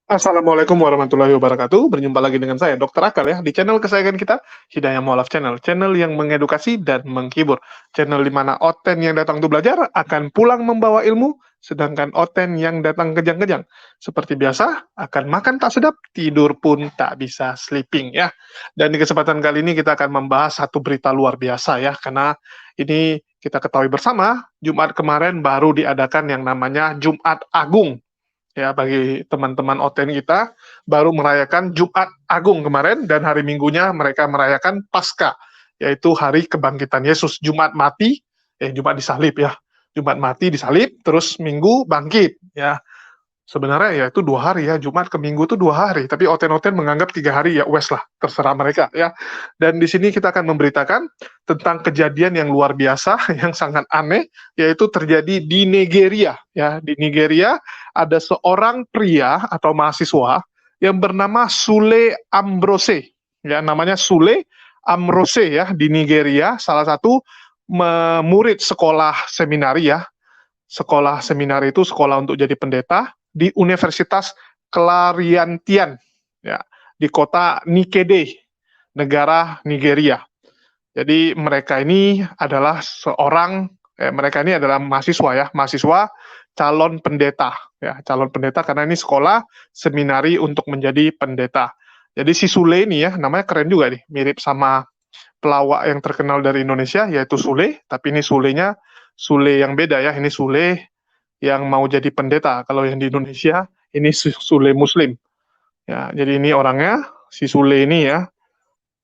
Assalamualaikum warahmatullahi wabarakatuh. Berjumpa lagi dengan saya, Dokter Akal ya, di channel kesayangan kita, Hidayah Mualaf Channel. Channel yang mengedukasi dan menghibur. Channel di mana Oten yang datang untuk belajar akan pulang membawa ilmu, sedangkan Oten yang datang kejang-kejang. Seperti biasa, akan makan tak sedap, tidur pun tak bisa sleeping ya. Dan di kesempatan kali ini kita akan membahas satu berita luar biasa ya, karena ini kita ketahui bersama, Jumat kemarin baru diadakan yang namanya Jumat Agung ya, bagi teman-teman OTN kita baru merayakan Jumat Agung kemarin, dan hari Minggunya mereka merayakan Paskah, yaitu hari kebangkitan Yesus. Jumat mati, Jumat disalib ya, Jumat mati disalib, terus Minggu bangkit ya. Sebenarnya ya itu 2 hari ya, Jumat ke Minggu itu 2 hari, tapi oten-oten menganggap 3 hari, ya wes lah, terserah mereka ya. Dan di sini kita akan memberitakan tentang kejadian yang luar biasa, yang sangat aneh, yaitu terjadi di Nigeria ya. Di Nigeria ada seorang pria atau mahasiswa yang bernama Sule Ambrose ya, namanya Sule Ambrose ya, di Nigeria, salah satu murid sekolah seminari ya. Sekolah seminari itu sekolah untuk jadi pendeta di Universitas Clariantian ya, di kota Nikede, negara Nigeria. Jadi mereka ini adalah mahasiswa ya, mahasiswa calon pendeta ya, calon pendeta, karena ini sekolah seminari untuk menjadi pendeta. Jadi si Sule ini ya, namanya keren juga nih, mirip sama pelawak yang terkenal dari Indonesia, yaitu Sule, tapi ini Sulenya Sule yang beda ya, ini Sule yang mau jadi pendeta. Kalau yang di Indonesia ini Sule Muslim ya. Jadi ini orangnya, si Sule ini ya,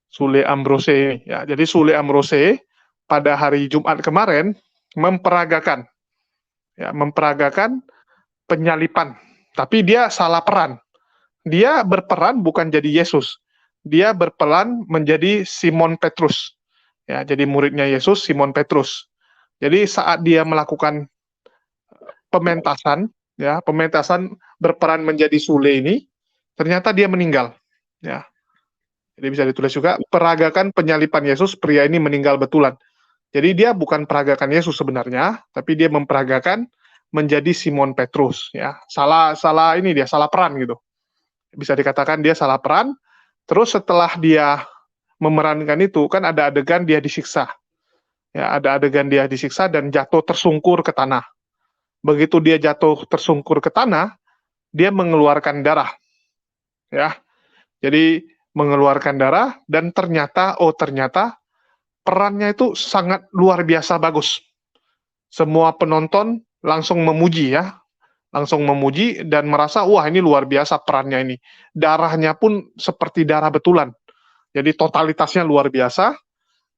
Sule Ambrose ini ya. Jadi Sule Ambrose pada hari Jumat kemarin memperagakan penyalipan, tapi dia salah peran. Dia berperan bukan jadi Yesus, dia berperan menjadi Simon Petrus ya. Jadi muridnya Yesus, Simon Petrus. Jadi saat dia melakukan pementasan berperan menjadi Sule ini, ternyata dia meninggal ya. Jadi bisa ditulis juga, peragakan penyalipan Yesus, pria ini meninggal betulan. Jadi dia bukan peragakan Yesus sebenarnya, tapi dia memperagakan menjadi Simon Petrus ya. Salah peran gitu. Bisa dikatakan dia salah peran. Terus setelah dia memerankan itu, kan ada adegan dia disiksa. Ya, ada adegan dia disiksa dan jatuh tersungkur ke tanah. Begitu dia jatuh tersungkur ke tanah, dia mengeluarkan darah. Ya. Jadi mengeluarkan darah, dan ternyata perannya itu sangat luar biasa bagus. Semua penonton langsung memuji ya, langsung memuji dan merasa wah ini luar biasa perannya ini. Darahnya pun seperti darah betulan. Jadi totalitasnya luar biasa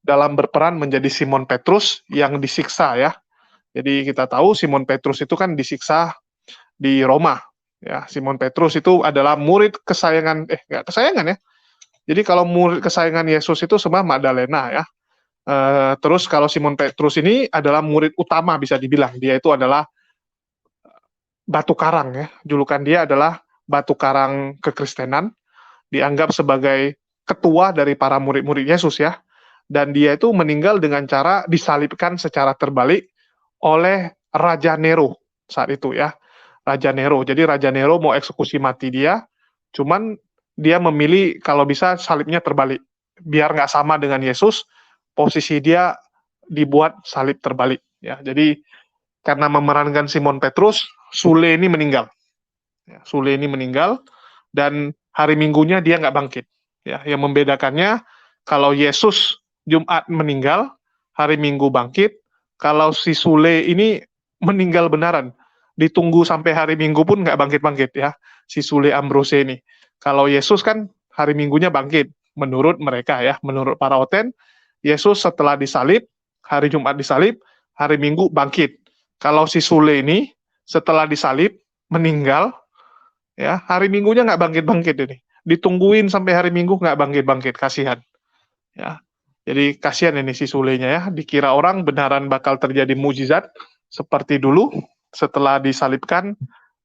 dalam berperan menjadi Simon Petrus yang disiksa ya. Jadi kita tahu Simon Petrus itu kan disiksa di Roma ya. Simon Petrus itu adalah murid kesayangan, nggak kesayangan ya. Jadi kalau murid kesayangan Yesus itu semua Magdalena ya. Terus kalau Simon Petrus ini adalah murid utama, bisa dibilang dia itu adalah batu karang ya. Julukan dia adalah batu karang kekristenan, dianggap sebagai ketua dari para murid-murid Yesus ya. Dan dia itu meninggal dengan cara disalibkan secara terbalik oleh Raja Nero saat itu ya. Raja Nero. Jadi Raja Nero mau eksekusi mati dia, cuman dia memilih kalau bisa salibnya terbalik. Biar nggak sama dengan Yesus, posisi dia dibuat salib terbalik ya. Jadi karena memerankan Simon Petrus, Sule ini meninggal. Ya, Sule ini meninggal, dan hari Minggunya dia nggak bangkit. Ya, yang membedakannya, kalau Yesus Jumat meninggal, hari Minggu bangkit. Kalau si Sule ini meninggal benaran, ditunggu sampai hari Minggu pun nggak bangkit-bangkit ya, si Sule Ambrose ini. Kalau Yesus kan hari Minggunya bangkit, menurut mereka ya, menurut para oten, Yesus setelah disalib, hari Jumat disalib, hari Minggu bangkit. Kalau si Sule ini setelah disalib, meninggal, ya hari Minggunya nggak bangkit-bangkit ini. Ditungguin sampai hari Minggu nggak bangkit-bangkit, kasihan. Ya, jadi kasihan ini si Sulenya ya. Dikira orang benaran bakal terjadi mujizat seperti dulu, setelah disalibkan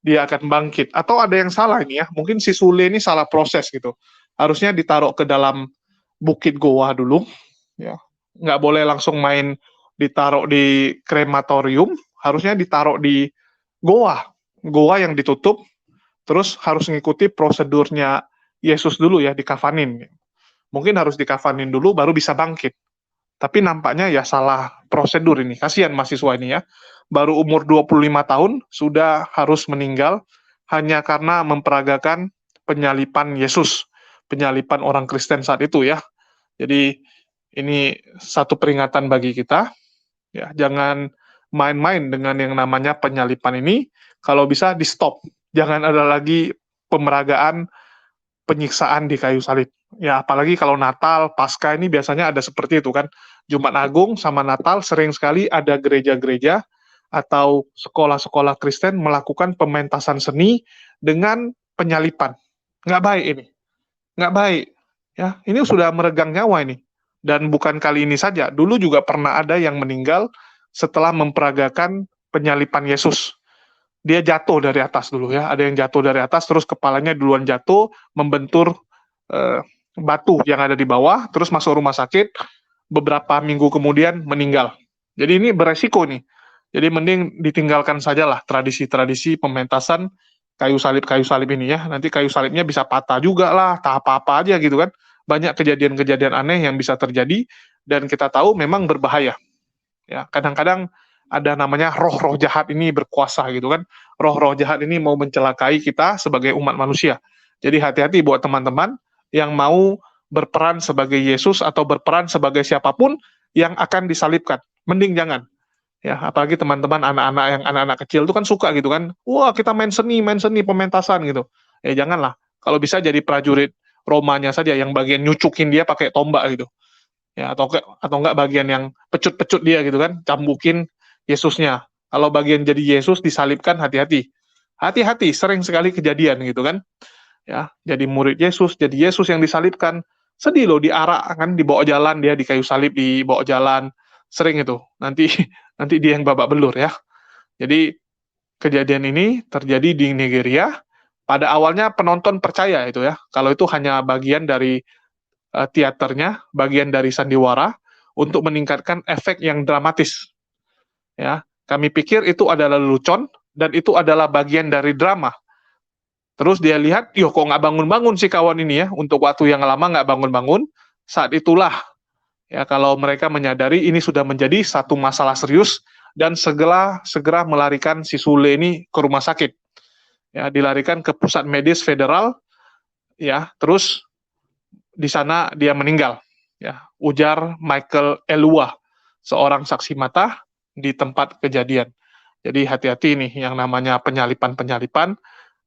dia akan bangkit. Atau ada yang salah ini ya, mungkin si Sule ini salah proses gitu. Harusnya ditaruh ke dalam bukit goa dulu, ya. Nggak boleh langsung main ditaruh di krematorium, harusnya ditaruh di goa yang ditutup, terus harus ngikuti prosedurnya Yesus dulu ya, dikafanin. Mungkin harus dikafanin dulu baru bisa bangkit. Tapi nampaknya ya salah prosedur ini. Kasihan mahasiswa ini ya. Baru umur 25 tahun sudah harus meninggal hanya karena memperagakan penyalipan Yesus, penyalipan orang Kristen saat itu ya. Jadi ini satu peringatan bagi kita ya, jangan main-main dengan yang namanya penyalipan ini. Kalau bisa di stop, jangan ada lagi pemeragaan penyiksaan di kayu salib. Ya, apalagi kalau Natal, Paskah ini biasanya ada seperti itu kan. Jumat Agung sama Natal sering sekali ada gereja-gereja atau sekolah-sekolah Kristen melakukan pementasan seni dengan penyalipan. Nggak baik ini. Nggak baik. Ya, ini sudah meregang nyawa ini. Dan bukan kali ini saja. Dulu juga pernah ada yang meninggal setelah memperagakan penyalipan Yesus. Dia jatuh dari atas dulu ya. Ada yang jatuh dari atas, terus kepalanya duluan jatuh, membentur batu yang ada di bawah, terus masuk rumah sakit, beberapa minggu kemudian meninggal. Jadi ini beresiko nih. Jadi mending ditinggalkan sajalah tradisi-tradisi pementasan kayu salib ini ya. Nanti kayu salibnya bisa patah juga lah, tak apa-apa aja gitu kan. Banyak kejadian-kejadian aneh yang bisa terjadi, dan kita tahu memang berbahaya. Ya, kadang-kadang ada namanya roh-roh jahat ini berkuasa gitu kan. Roh-roh jahat ini mau mencelakai kita sebagai umat manusia. Jadi hati-hati buat teman-teman yang mau berperan sebagai Yesus atau berperan sebagai siapapun yang akan disalibkan. Mending jangan. Ya, apalagi teman-teman anak-anak yang anak-anak kecil itu kan suka gitu kan. Wah, kita main seni, pementasan gitu. Janganlah. Kalau bisa jadi prajurit Romanya saja yang bagian nyucukin dia pakai tombak gitu. Ya, atau enggak bagian yang pecut-pecut dia gitu kan, cambukin Yesusnya. Kalau bagian jadi Yesus disalibkan, hati-hati. Hati-hati, sering sekali kejadian gitu kan. Ya, jadi murid Yesus, jadi Yesus yang disalibkan. Sedih loh, diarak kan, dibawa jalan dia di kayu salib, dibawa jalan. Sering itu. Nanti nanti dia yang babak belur ya. Jadi kejadian ini terjadi di Nigeria. Pada awalnya penonton percaya itu ya, kalau itu hanya bagian dari teaternya, bagian dari sandiwara untuk meningkatkan efek yang dramatis. Ya, kami pikir itu adalah lelucon dan itu adalah bagian dari drama. Terus dia lihat, yo kok nggak bangun-bangun si kawan ini ya, untuk waktu yang lama nggak bangun-bangun. Saat itulah ya kalau mereka menyadari ini sudah menjadi satu masalah serius dan segera melarikan si Sule ini ke rumah sakit. Ya, dilarikan ke pusat medis federal ya, terus di sana dia meninggal. Ya, ujar Michael Elua, seorang saksi mata di tempat kejadian. Jadi hati-hati nih yang namanya penyalipan-penyalipan,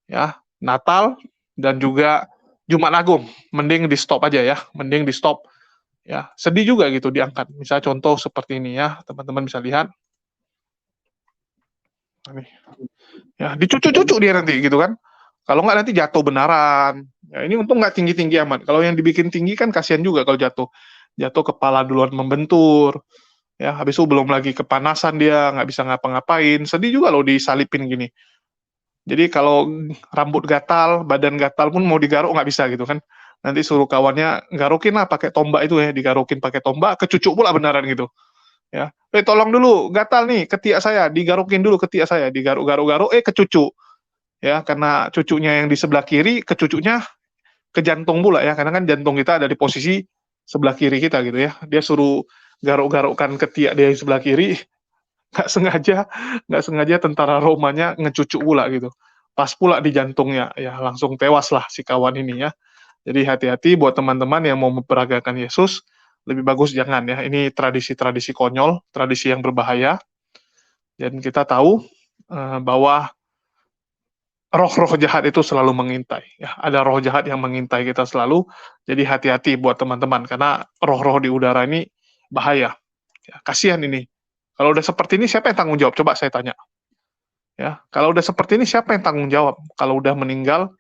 ya, Natal dan juga Jumat Agung, mending di stop aja ya, mending di stop. Ya, sedih juga gitu diangkat. Misalnya contoh seperti ini ya, teman-teman bisa lihat. Ini. Ya, dicucuk-cucuk dia nanti gitu kan. Kalau nggak nanti jatuh benaran. Ya, ini untung nggak tinggi-tinggi amat. Kalau yang dibikin tinggi kan kasihan juga kalau jatuh. Jatuh kepala duluan membentur. Ya, habis itu belum lagi kepanasan dia, nggak bisa ngapa-ngapain. Sedih juga loh disalipin gini. Jadi kalau rambut gatal, badan gatal pun mau digaruk nggak bisa gitu kan. Nanti suruh kawannya garukin lah pakai tombak itu ya, digarukin pakai tombak, kecucuk pula benaran gitu. Ya, tolong dulu, gatal nih ketiak saya, digarukin dulu ketiak saya, digaruk-garuk-garuk, kecucuk. Ya, karena cucunya yang di sebelah kiri, kecucuknya ke jantung pula ya, karena kan jantung kita ada di posisi sebelah kiri kita gitu ya. Dia suruh garuk-garukkan ketiak dia yang sebelah kiri, nggak sengaja tentara Romanya ngecucuk pula gitu. Pas pula di jantungnya, ya langsung tewas lah si kawan ini ya. Jadi hati-hati buat teman-teman yang mau memperagakan Yesus, lebih bagus jangan ya. Ini tradisi-tradisi konyol, tradisi yang berbahaya. Dan kita tahu bahwa roh-roh jahat itu selalu mengintai. Ya, ada roh jahat yang mengintai kita selalu. Jadi hati-hati buat teman-teman karena roh-roh di udara ini bahaya. Ya, kasihan ini. Kalau udah seperti ini siapa yang tanggung jawab? Coba saya tanya. Ya, kalau udah seperti ini siapa yang tanggung jawab? Kalau udah meninggal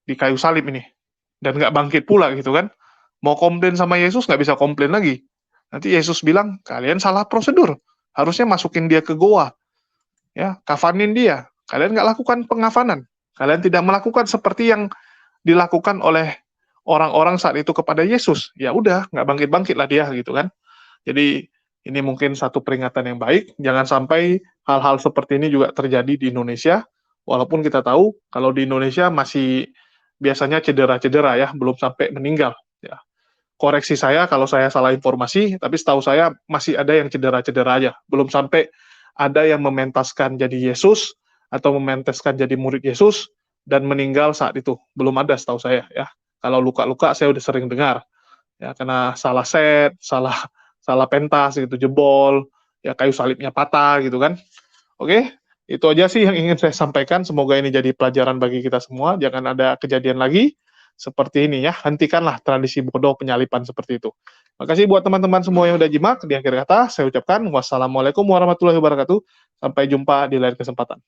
di kayu salib ini dan nggak bangkit pula gitu kan? Mau komplain sama Yesus nggak bisa komplain lagi. Nanti Yesus bilang kalian salah prosedur. Harusnya masukin dia ke goa. Ya, kafanin dia. Kalian nggak lakukan pengafanan. Kalian tidak melakukan seperti yang dilakukan oleh orang-orang saat itu kepada Yesus. Ya udah, nggak bangkit-bangkit lah dia gitu kan. Jadi ini mungkin satu peringatan yang baik. Jangan sampai hal-hal seperti ini juga terjadi di Indonesia. Walaupun kita tahu kalau di Indonesia masih biasanya cedera-cedera ya, belum sampai meninggal ya. Koreksi saya kalau saya salah informasi, tapi setahu saya masih ada yang cedera-cedera aja, belum sampai ada yang mementaskan jadi Yesus atau mementaskan jadi murid Yesus dan meninggal saat itu. Belum ada setahu saya ya. Kalau luka-luka saya udah sering dengar ya, karena salah set, salah salah pentas gitu, jebol, ya kayu salibnya patah gitu kan. Oke, itu aja sih yang ingin saya sampaikan. Semoga ini jadi pelajaran bagi kita semua. Jangan ada kejadian lagi seperti ini ya. Hentikanlah tradisi bodoh penyalipan seperti itu. Makasih buat teman-teman semua yang udah jimak. Di akhir kata, saya ucapkan wassalamualaikum warahmatullahi wabarakatuh. Sampai jumpa di lain kesempatan.